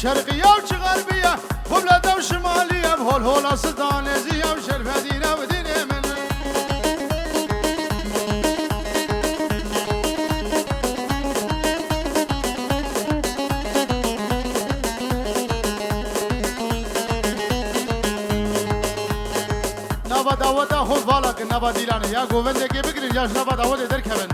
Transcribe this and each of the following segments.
شرقية وش غربية وبلاد وشمالية بهول هولا سلطانيزية وشرفة دينا ودين يمن نبا داوتا خود بالك نبا ديلاني يا قوبندي كي بكري جاش نبا داوتا دركبن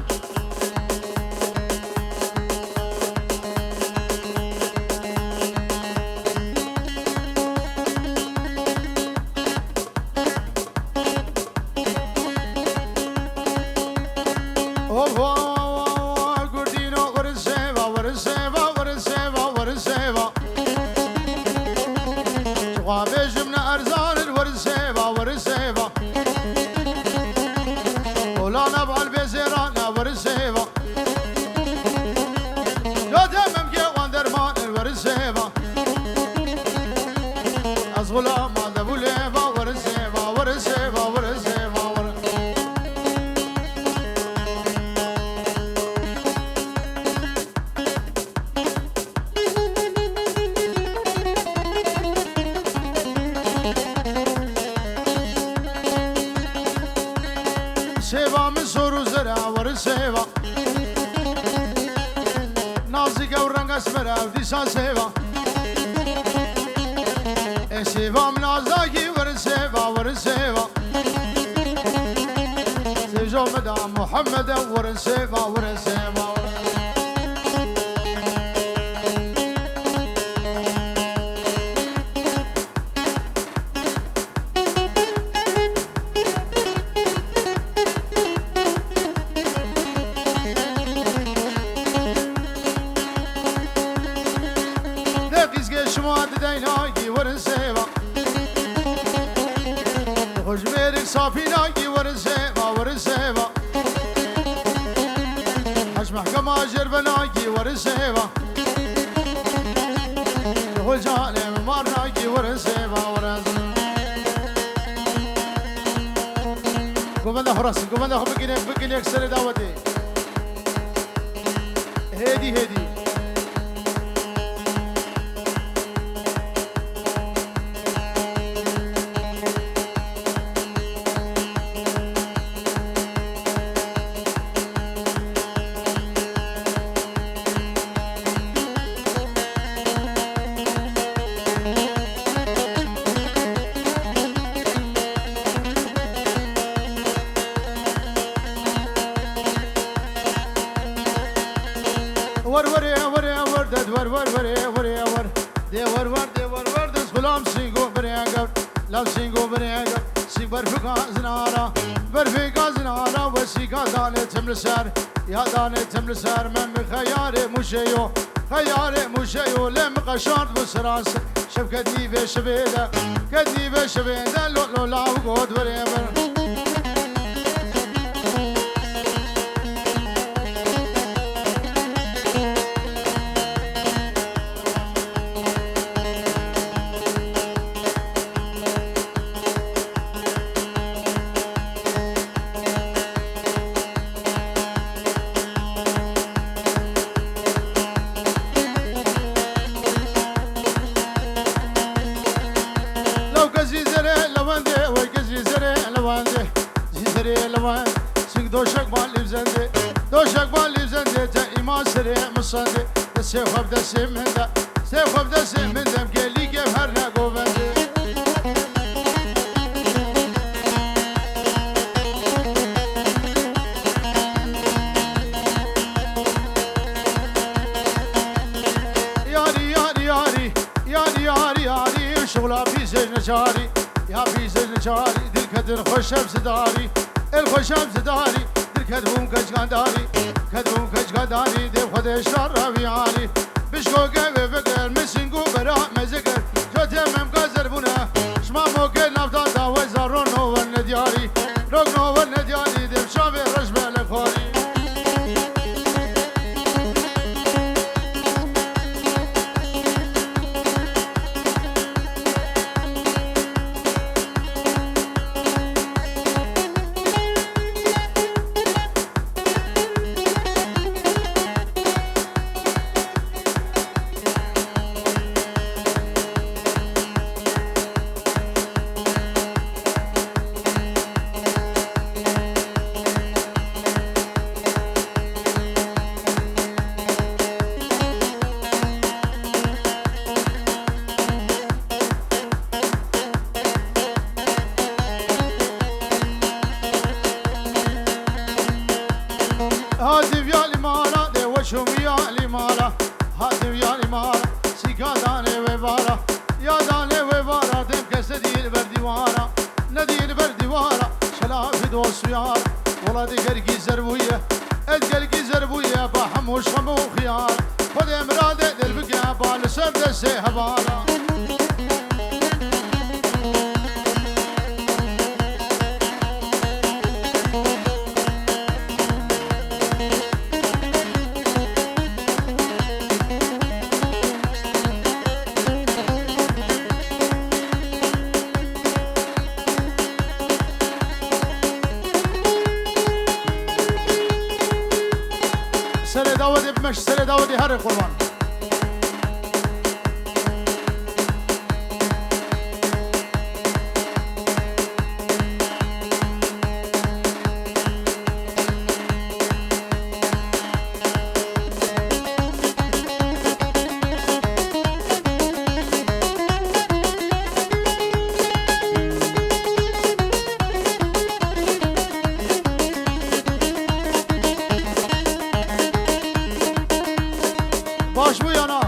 سيبا من سورو زرع ور سيبا نازك ورنگ اسمرا وديسا سيبا سيبا من ازاكي ور سيبا ور سيبا سيجو مدام محمد ور سيبا ور سيبا صافيناكي ورسيبا ورسيبا حش محكمة جربناكي ورسيبا يقول جاني ممارناكي ورسيبا ورسيبا قومنا فرس قومنا بقيني اكسر دعوتي هدي ور دد ور دي ور دز غلام سينغو بريغا لا سينغو بريغا سي برفقا زنارا وسيقا داني تملسار يا داني تملسار من خياري مشيو لم قشار بسراس شبكتي بشبيده كدي بشبيده لو لا وقود وريبر دوشك بالي بزندي تا إما سريع مصندي سيف أبدا سيمن دا مكيلي كيف هرنا قوبندي ياري شغلها في سجن شاري يا في سجن شاري دل كدر خوشب سداري الخوشب سداري كدوم كشغداري دي خد شر وياري بشكو قوي فكر مسنقو برا مزكر جوتي مم قزر بنا شما موكل نفتا داوي زارونو والندياري رقنو والندياري دي بشابي رجبه لخوري یاری مارا سیکا دانه و بارا یا دانه و بارا دم کس دیل بر دیوارا ندیل بر دیوارا شلافی دوست یار ولا دیگر کی زربویه ادگل کی زربویه با هموش خمو خیار خود امراد دل بگه بال سر دست هوارا سر داودی بمش سر داودی هر قربان باش بو یا نه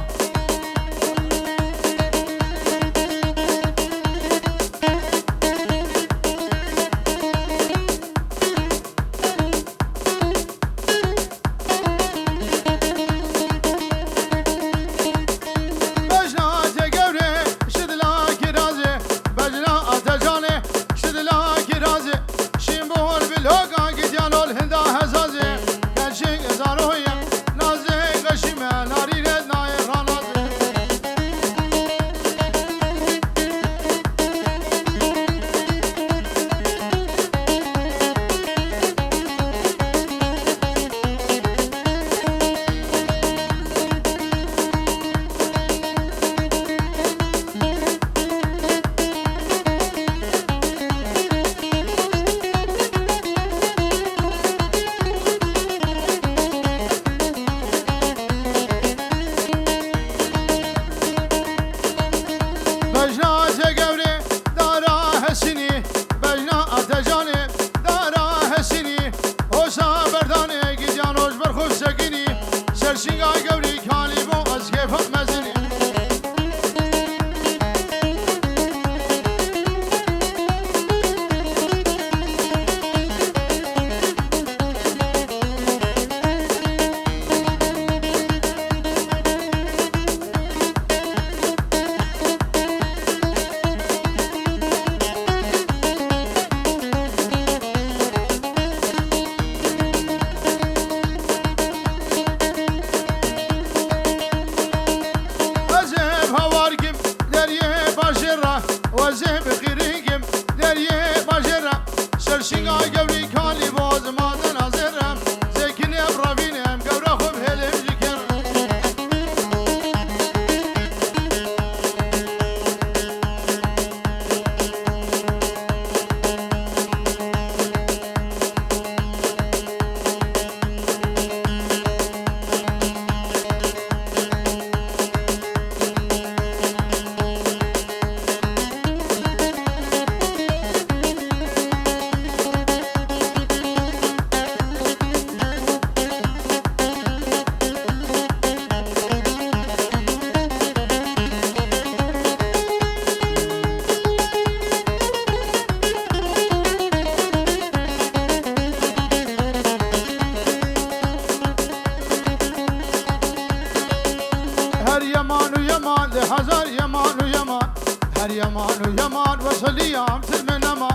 هزار يمان ويمان هر يمان ويمان وصلي يام تلمنما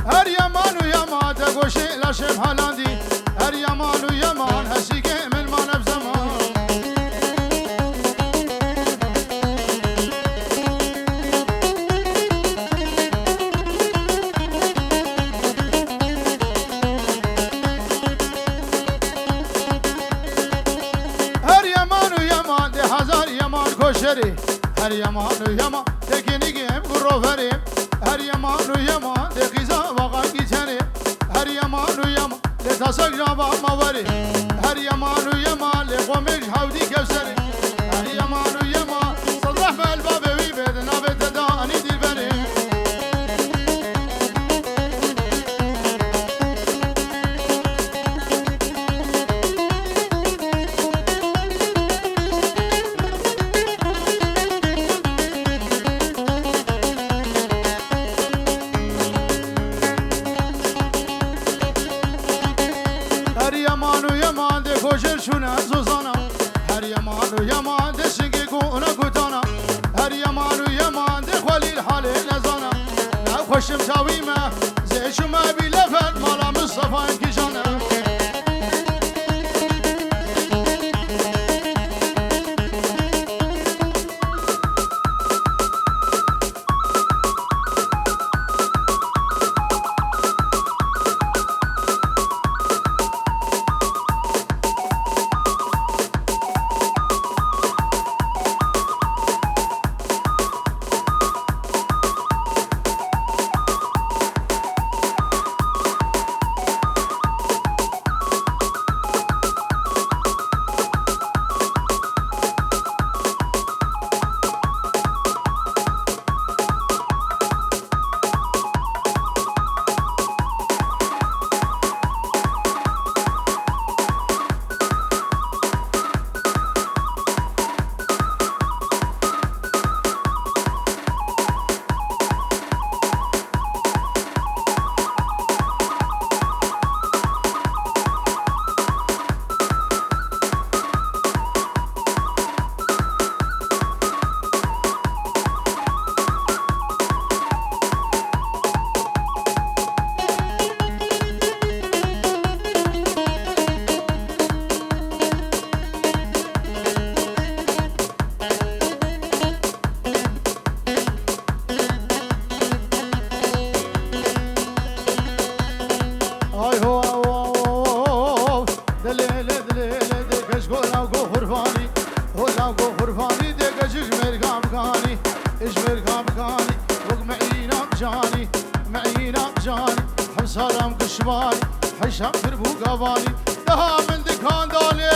هر يمان ويمان تقوشي لاشم هالاندي هر يمان ويمان هسيقي من ما نبزمان هر يمان ويمان دي هزار يمان كوشري هر يمان ويمان تكيني جيم قروفري هر يمان ويمان دي غيزا وغا كيتاني هر يمان ويمان لتصق جابا موري هر يمان ويمان لقومش حودي كوسري هر يمان ويمان صدح بالباب ويبدنا بتداني دي بري يمان دسنگي كونا كوتانا هر يمان ويمان دخولي الحال نزانا خوشم تاويمه زي شما بلفت مالا مصطفى انكشانا حشام دربو قواني دها من دكان دالي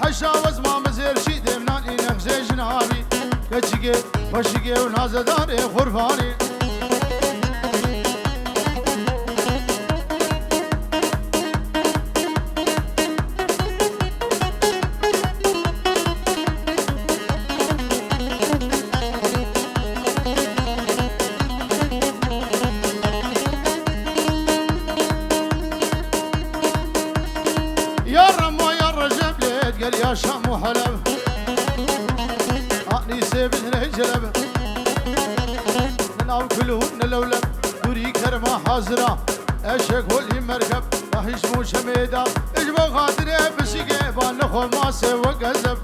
حشا وزما مزير شي دمنان إنك زي جنابي كتشيكي وشيكي ونازدار خرفاني يا شام وحلب أني سيبن رجلب من أو كلهن لولب دوري كرمة حاضرة أشك هولي مركب راح يشمو شميدة اجبو خاطري بسيقي بانخو ما سوى قزب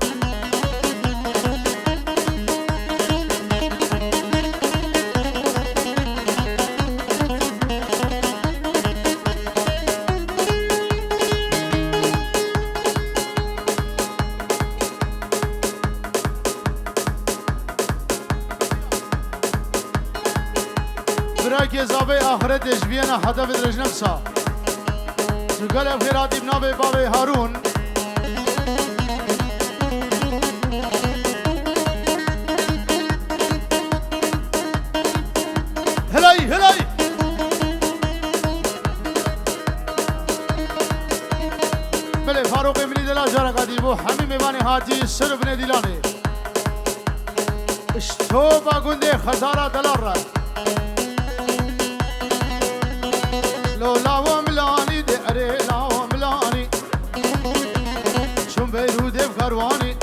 براكي زابي آخرت اجبينا حدا بدرج نفسها شكال افخيراتي بنابي بابي هارون هلاي هلاي بله فاروق امني دلا جارة قديبو همي ميباني هاتي سر بني دلاني اشتوبا قندي خزارة دلار را لولا وملاني دعري لا وملاني شم بيرود بكرواني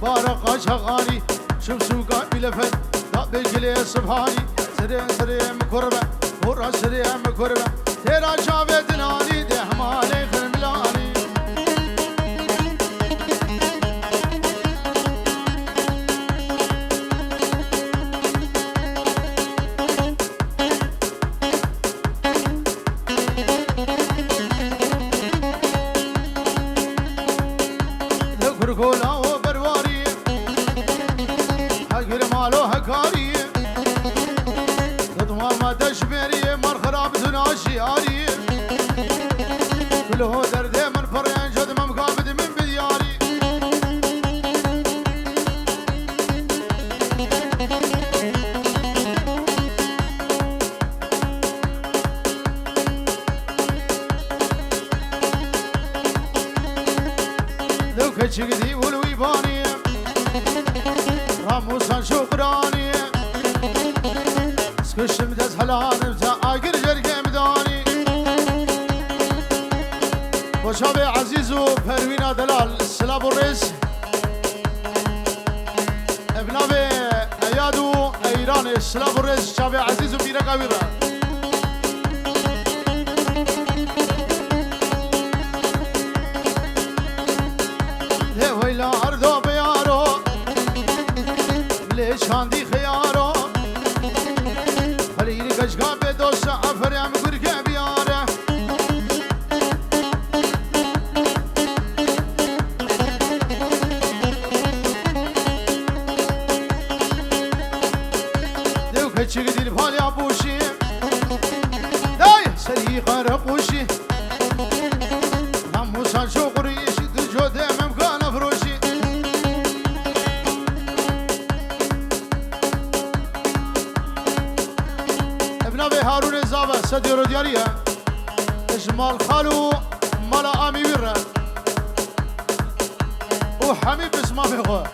بارقا شغاني شم سوقا بلفت لا بجلي سبحاني سرين سرين مكربة ورا سرين مكربة تيرا شافت ناني دهمالي خرملاني كولا وبرواري حقر مالو هكاري تضمى ما تشبيري مر خراب دون شياري كله درد من فرين جد مقابد من بدياري لو كتشقدي والويباني راموسان شكراني سكش مدز حلان بتا آقر جرق مداني وشاب عزيز وبروينا دلال السلام والرئيس ابنابي ايادو ايران السلام والرئيس شاب عزيز وبيرا كبيرة ليه ويلا أرضو بيارو ليش عندي خيارو خليني كشكا بدوش عفر يا مقرقة بياره كتشك دي بحال يا بوشي داي سري غرق وشي ناموسان شو قريش دجو دائما مكان فروشي ابن ابي هارون الزابة سديرو دياريها اجمال خالو مالا امي ويرا وحميد بسما بيغو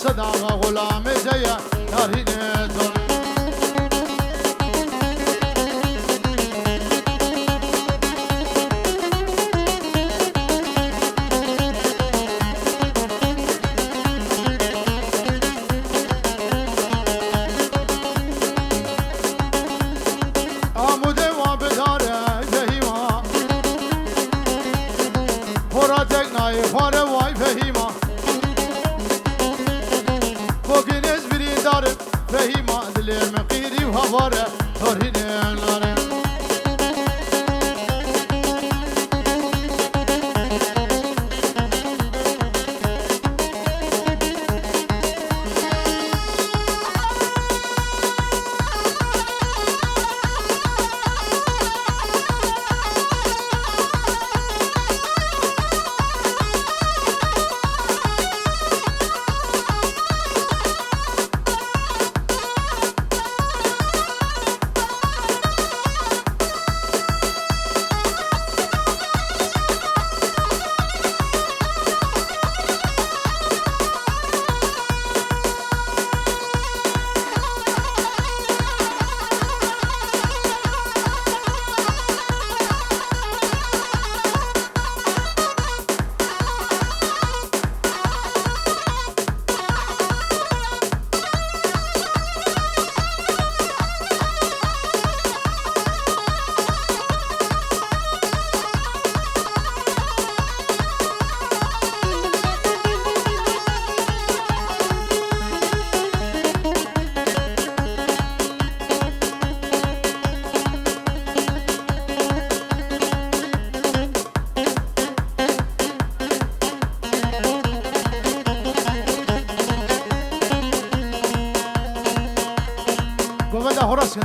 صدع غلام زيا تاريخ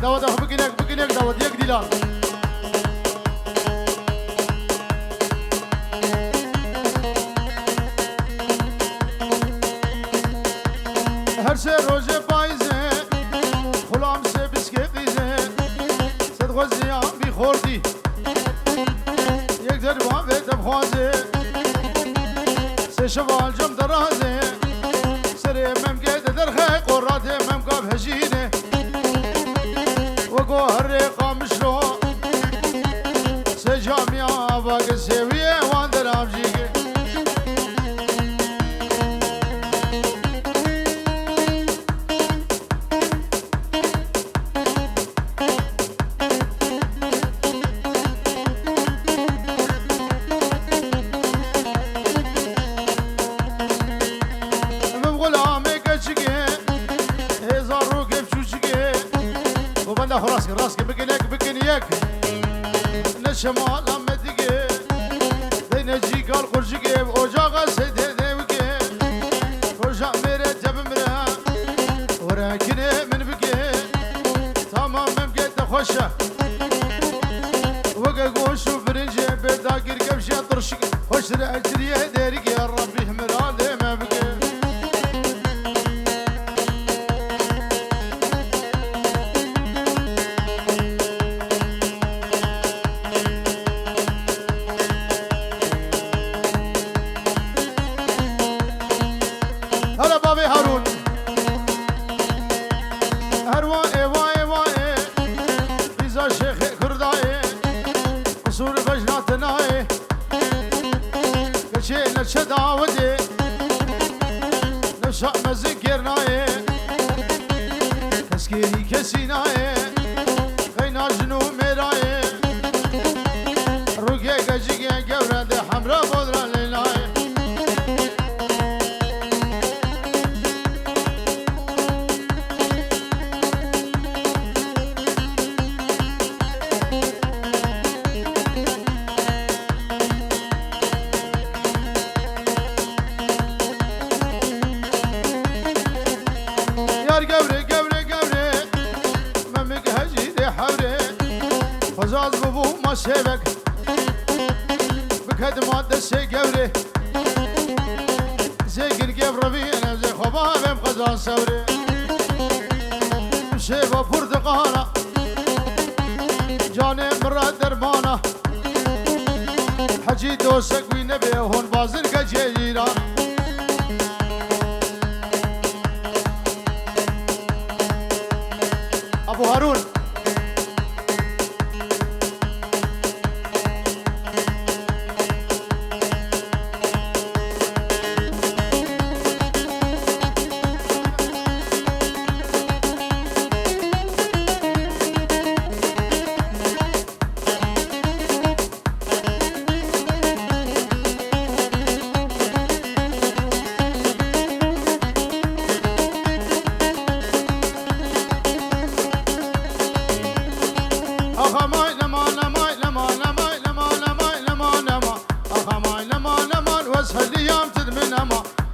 داود بقينك داود يك ديلا هر سه روزه پایزه خلام سه بسکیزه صد غزیان بی خوردی یک دربان به تبخوازه سه شوال جم درازه سر ممکه درخه قرات ممکه بهجینه وقهر قامشلو سجاميا باق سويه واندر امجيك شمال مدگه دینجی گل قرجگه اجاق سده دوگه رجع میره جب میره ورکنه من بگه تمام ممگه تخوشه وقا قوشو برنجه بداقر قبشه طرشك خوش رأجريه ديرك يا ربي همراله ما بقى هلا بابي هارون هروائي واي واي بيزا شيخ كردائي قصور بجناتنائي كشينا شداودي نفسا مزكرنائي كسكيري كسينائي غينا جنو ميرائي روكي كجيكي قورا دي حمرا بودرا ليلائي فزاز ببو ما سيبك بكدمات دسي قوري زي قرقب ربينا زي خبابم قزان سوري سيبا برتقانا جاني مراد دربانا حجي دوسك وينبي هون بازر كجيران ابو هارون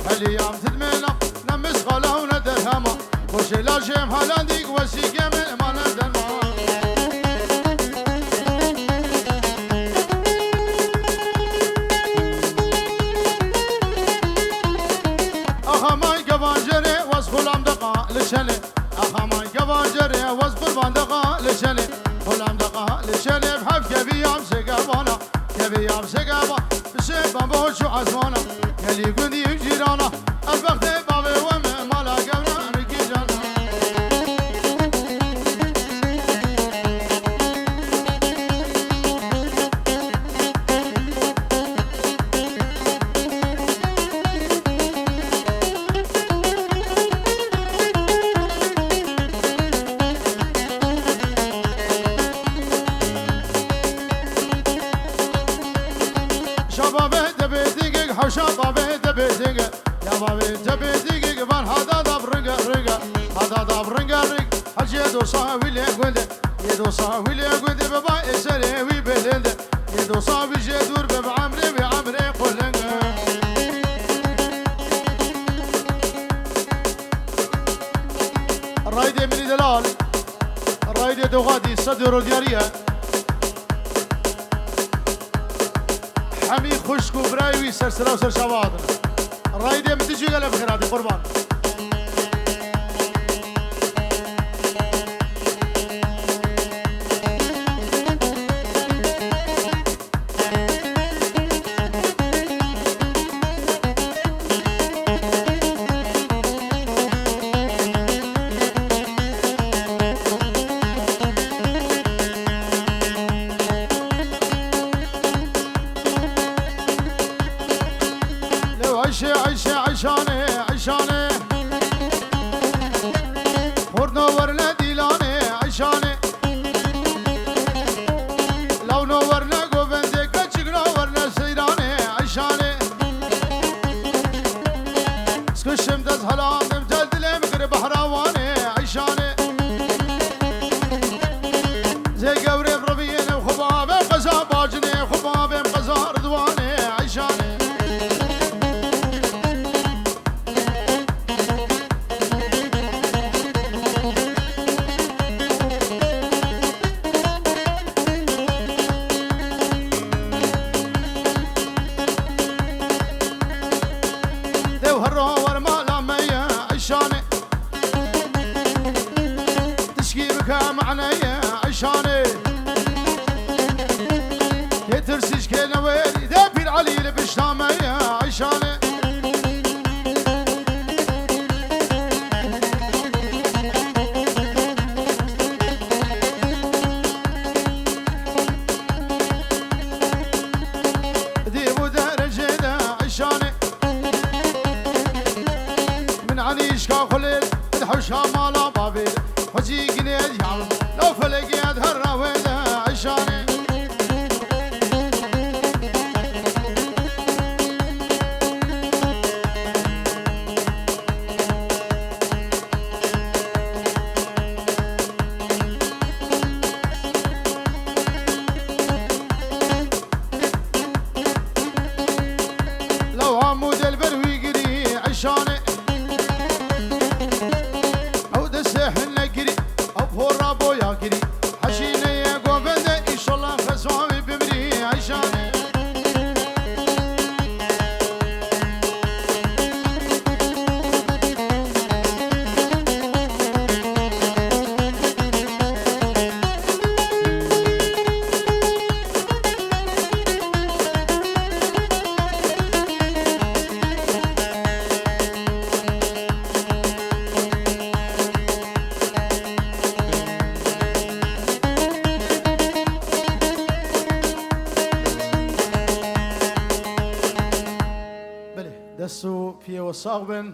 هاليام تدمنا نمس غلا وندرهما وش لا جيم هالانديك وسيقه من ما ندرما اخا ماي قبانجري واسخلام دقا لشلي اخا ماي قبانجري واسخلام دقا لشلي خلام دقا لشلي بحب كبيام سقابانا كبيام سقابا بسيبا بوشو عزوانا يلي قدي جيرانا البخت بابي ومالا قبنا مكي جانا شبابي دبيتيك حوشا بابي دبيتيك يا بابي دبيتيك بان هذا داب رقا رقا هذا داب رقا رق حجي دوسا ويلي قند يدوسا ويلي قند بابا اسري وي بلند يدوسا بيجي دور بعمري بعمري قلنق الرايدة من دلال الرايدة دوغادي صدر ديارية حمي خشك وبرايوي سرسلا وسر شواطن الرايدة متجي قال بخيراتي قربان عيشة عيشة عيشاني عيشاني كنا ويلي دبير علي لبشتامة يا عشانة ديبو درجة دا عشانة من عنيش كاخليل الحوشة مالا بابيل حجي قنيد يعلم لو فلقيت هالراوي دا عشانة لو عمود البروي قري عشانة او دسهن قري او فورا بويا قري حشينة يا قوبندة ان شاء الله خسوامي بمري عشانة دسو في وصاغبن